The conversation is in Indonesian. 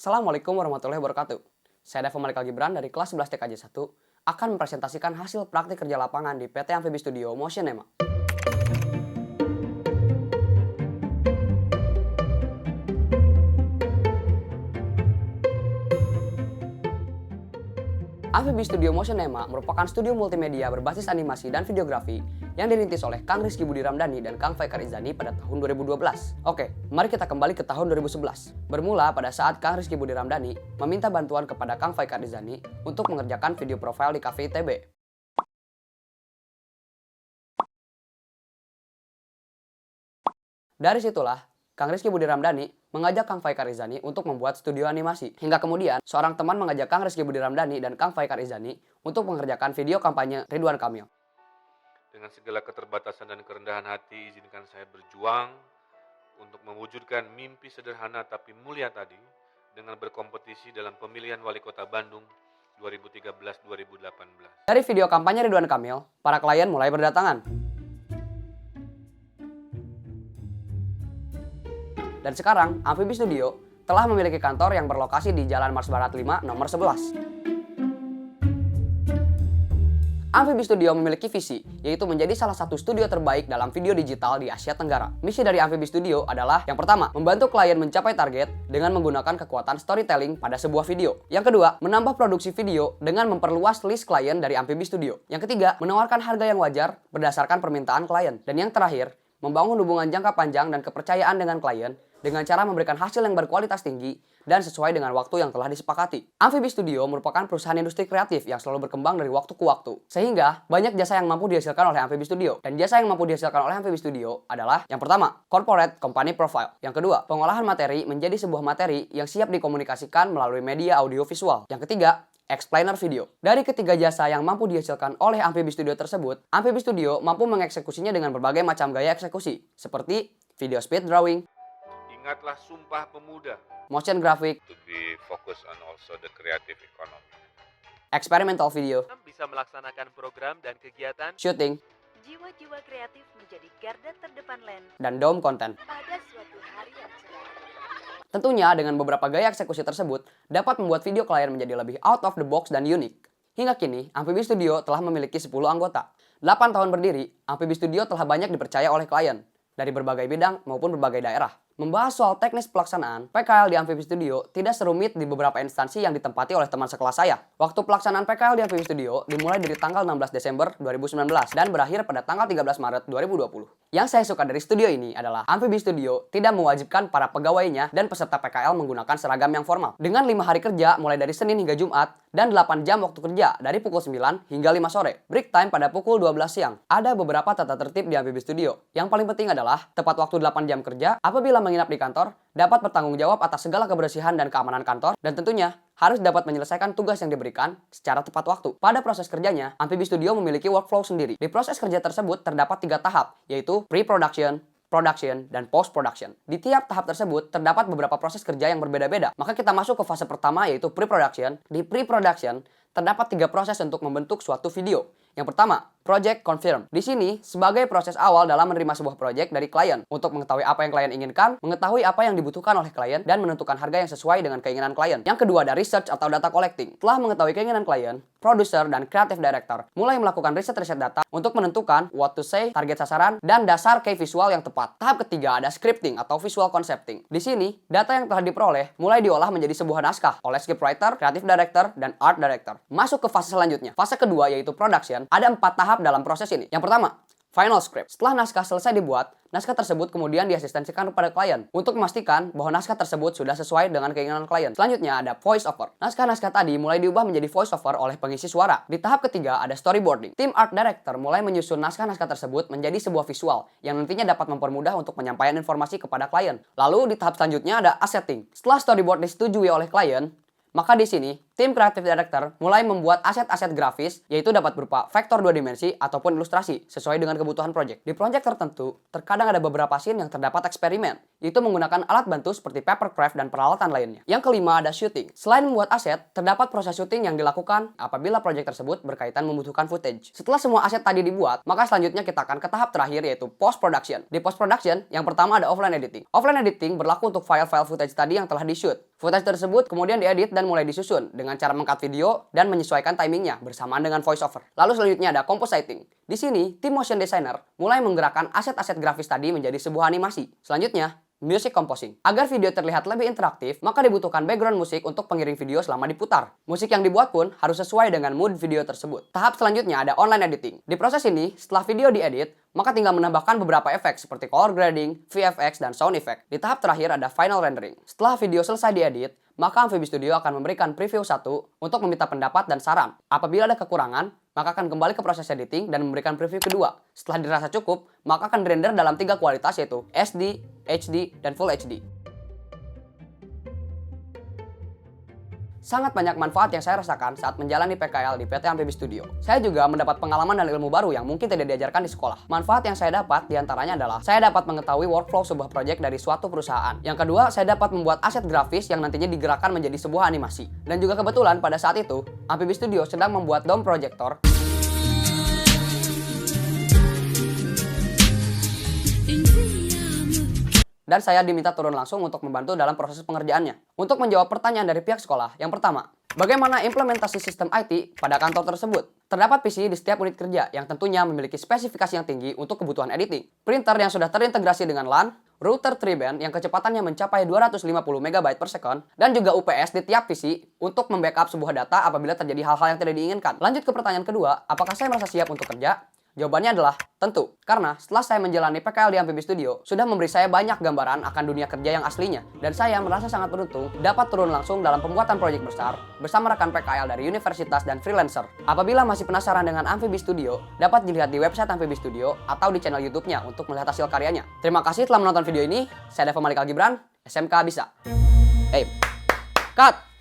Assalamualaikum warahmatullahi wabarakatuh. Saya Dava Malik Gibran dari kelas 11 TKJ 1 akan mempresentasikan hasil praktik kerja lapangan di PT Amfibi Studio Motion EMA. Amfibi Studio Motion EMA merupakan studio multimedia berbasis animasi dan videografi yang dirintis oleh Kang Rizky Budi Ramdhani dan Kang Faikar Izani pada tahun 2012. Oke, mari kita kembali ke tahun 2011. Bermula pada saat Kang Rizky Budi Ramdhani meminta bantuan kepada Kang Faikar Izani untuk mengerjakan video profile di Cafe ITB. Dari situlah, Kang Rizky Budi Ramdhani mengajak Kang Faikar Izani untuk membuat studio animasi. Hingga kemudian, seorang teman mengajak Kang Rizky Budi Ramdhani dan Kang Faikar Izani untuk mengerjakan video kampanye Ridwan Kamil. Dengan segala keterbatasan dan kerendahan hati, izinkan saya berjuang untuk mewujudkan mimpi sederhana tapi mulia tadi dengan berkompetisi dalam pemilihan Wali Kota Bandung 2013-2018. Dari video kampanye Ridwan Kamil, para klien mulai berdatangan. Dan sekarang, Amfibi Studio telah memiliki kantor yang berlokasi di Jalan Mars Barat 5, nomor 11. Amfibi Studio memiliki visi, yaitu menjadi salah satu studio terbaik dalam video digital di Asia Tenggara. Misi dari Amfibi Studio adalah, yang pertama, membantu klien mencapai target dengan menggunakan kekuatan storytelling pada sebuah video. Yang kedua, menambah produksi video dengan memperluas list klien dari Amfibi Studio. Yang ketiga, menawarkan harga yang wajar berdasarkan permintaan klien. Dan yang terakhir, membangun hubungan jangka panjang dan kepercayaan dengan klien dengan cara memberikan hasil yang berkualitas tinggi dan sesuai dengan waktu yang telah disepakati. Amfibi Studio merupakan perusahaan industri kreatif yang selalu berkembang dari waktu ke waktu. Sehingga, banyak jasa yang mampu dihasilkan oleh Amfibi Studio. Dan jasa yang mampu dihasilkan oleh Amfibi Studio adalah, yang pertama, Corporate Company Profile. Yang kedua, pengolahan materi menjadi sebuah materi yang siap dikomunikasikan melalui media audio-visual. Yang ketiga, explainer video. Dari ketiga jasa yang mampu dihasilkan oleh Amfibi Studio tersebut, Amfibi Studio mampu mengeksekusinya dengan berbagai macam gaya eksekusi, seperti video speed drawing, Ingatlah Sumpah Pemuda, motion graphic, to be focused on also the creative economy. experimental video, Bisa melaksanakan program dan kegiatan shooting, Jiwa-jiwa kreatif menjadi garda terdepan LAN dan dome content. pada suatu hari yang cerah. Tentunya dengan beberapa gaya eksekusi tersebut dapat membuat video klien menjadi lebih out of the box dan unik. Hingga kini, Amfibi Studio telah memiliki 10 anggota. 8 tahun berdiri, Amfibi Studio telah banyak dipercaya oleh klien dari berbagai bidang maupun berbagai daerah. Membahas soal teknis pelaksanaan, PKL di Amfibi Studio tidak serumit di beberapa instansi yang ditempati oleh teman sekelas saya. Waktu pelaksanaan PKL di Amfibi Studio dimulai dari tanggal 16 Desember 2019 dan berakhir pada tanggal 13 Maret 2020. Yang saya suka dari studio ini adalah Amfibi Studio tidak mewajibkan para pegawainya dan peserta PKL menggunakan seragam yang formal. Dengan 5 hari kerja mulai dari Senin hingga Jumat dan 8 jam waktu kerja dari pukul 9 hingga 5 sore. Break time pada pukul 12 siang. Ada beberapa tata tertib di Amfibi Studio. Yang paling penting adalah tepat waktu 8 jam kerja apabila menginap di kantor, dapat bertanggung jawab atas segala kebersihan dan keamanan kantor, dan tentunya harus dapat menyelesaikan tugas yang diberikan secara tepat waktu. Pada proses kerjanya, Amfibi Studio memiliki workflow sendiri. Di proses kerja tersebut terdapat 3 tahap, yaitu pre-production, production, dan post-production. Di tiap tahap tersebut terdapat beberapa proses kerja yang berbeda-beda. Maka kita masuk ke fase pertama, yaitu pre-production. Di pre-production terdapat 3 proses untuk membentuk suatu video. Yang pertama, project confirm. Di sini, sebagai proses awal dalam menerima sebuah project dari klien untuk mengetahui apa yang klien inginkan, mengetahui apa yang dibutuhkan oleh klien, dan menentukan harga yang sesuai dengan keinginan klien. Yang kedua, ada research atau data collecting. Setelah mengetahui keinginan klien, producer dan creative director mulai melakukan riset data untuk menentukan what to say, target sasaran, dan dasar key visual yang tepat. Tahap ketiga ada scripting atau visual concepting. Di sini, data yang telah diperoleh mulai diolah menjadi sebuah naskah oleh scriptwriter, creative director, dan art director. Masuk ke fase selanjutnya. Fase kedua yaitu production. Ada 4 tahap dalam proses ini. Yang pertama, final script. Setelah naskah selesai dibuat, naskah tersebut kemudian diasistensikan kepada klien untuk memastikan bahwa naskah tersebut sudah sesuai dengan keinginan klien. Selanjutnya ada voice over. Naskah-naskah tadi mulai diubah menjadi voice over oleh pengisi suara. Di tahap ketiga ada storyboarding. Tim art director mulai menyusun naskah-naskah tersebut menjadi sebuah visual yang nantinya dapat mempermudah untuk penyampaian informasi kepada klien. Lalu di tahap selanjutnya ada assetting. Setelah storyboard disetujui oleh klien, maka di sini tim creative director mulai membuat aset-aset grafis, yaitu dapat berupa vektor 2 dimensi ataupun ilustrasi sesuai dengan kebutuhan project. Di project tertentu, terkadang ada beberapa scene yang terdapat eksperimen, yaitu menggunakan alat bantu seperti papercraft dan peralatan lainnya. Yang kelima ada shooting. Selain membuat aset, terdapat proses syuting yang dilakukan apabila project tersebut berkaitan membutuhkan footage. Setelah semua aset tadi dibuat, maka selanjutnya kita akan ke tahap terakhir yaitu post production. Di post production, yang pertama ada offline editing. Offline editing berlaku untuk file-file footage tadi yang telah di-shoot. Footage tersebut kemudian diedit dan mulai disusun dengan cara mengcut video dan menyesuaikan timingnya bersamaan dengan voiceover. Lalu selanjutnya ada compositing. Di sini, tim motion designer mulai menggerakkan aset-aset grafis tadi menjadi sebuah animasi. Selanjutnya, music composing. Agar video terlihat lebih interaktif, maka dibutuhkan background musik untuk pengiring video selama diputar. Musik yang dibuat pun harus sesuai dengan mood video tersebut. Tahap selanjutnya ada online editing. Di proses ini, setelah video diedit, maka tinggal menambahkan beberapa efek seperti color grading, VFX, dan sound effect. Di tahap terakhir ada final rendering. Setelah video selesai diedit, maka Amfibi Studio akan memberikan preview 1 untuk meminta pendapat dan saran. Apabila ada kekurangan, maka akan kembali ke proses editing dan memberikan preview kedua. Setelah dirasa cukup, maka akan dirender dalam 3 kualitas yaitu SD, HD, dan Full HD. Sangat banyak manfaat yang saya rasakan saat menjalani PKL di PT Amfibi Studio. Saya juga mendapat pengalaman dan ilmu baru yang mungkin tidak diajarkan di sekolah. Manfaat yang saya dapat diantaranya adalah saya dapat mengetahui workflow sebuah proyek dari suatu perusahaan. Yang kedua, saya dapat membuat aset grafis yang nantinya digerakkan menjadi sebuah animasi. Dan juga kebetulan pada saat itu, Amfibi Studio sedang membuat dome projector dan saya diminta turun langsung untuk membantu dalam proses pengerjaannya. Untuk menjawab pertanyaan dari pihak sekolah, yang pertama, bagaimana implementasi sistem IT pada kantor tersebut? Terdapat PC di setiap unit kerja yang tentunya memiliki spesifikasi yang tinggi untuk kebutuhan editing. Printer yang sudah terintegrasi dengan LAN, router 3-band yang kecepatannya mencapai 250 MB per second, dan juga UPS di tiap PC untuk membackup sebuah data apabila terjadi hal-hal yang tidak diinginkan. Lanjut ke pertanyaan kedua, apakah saya merasa siap untuk kerja? Jawabannya adalah tentu, karena setelah saya menjalani PKL di Amfibi Studio, sudah memberi saya banyak gambaran akan dunia kerja yang aslinya. Dan saya merasa sangat beruntung dapat turun langsung dalam pembuatan proyek besar bersama rekan PKL dari universitas dan freelancer. Apabila masih penasaran dengan Amfibi Studio, dapat dilihat di website Amfibi Studio atau di channel YouTube-nya untuk melihat hasil karyanya. Terima kasih telah menonton video ini. Saya Deva Malik Al Gibran, SMK Bisa. Hey, cut!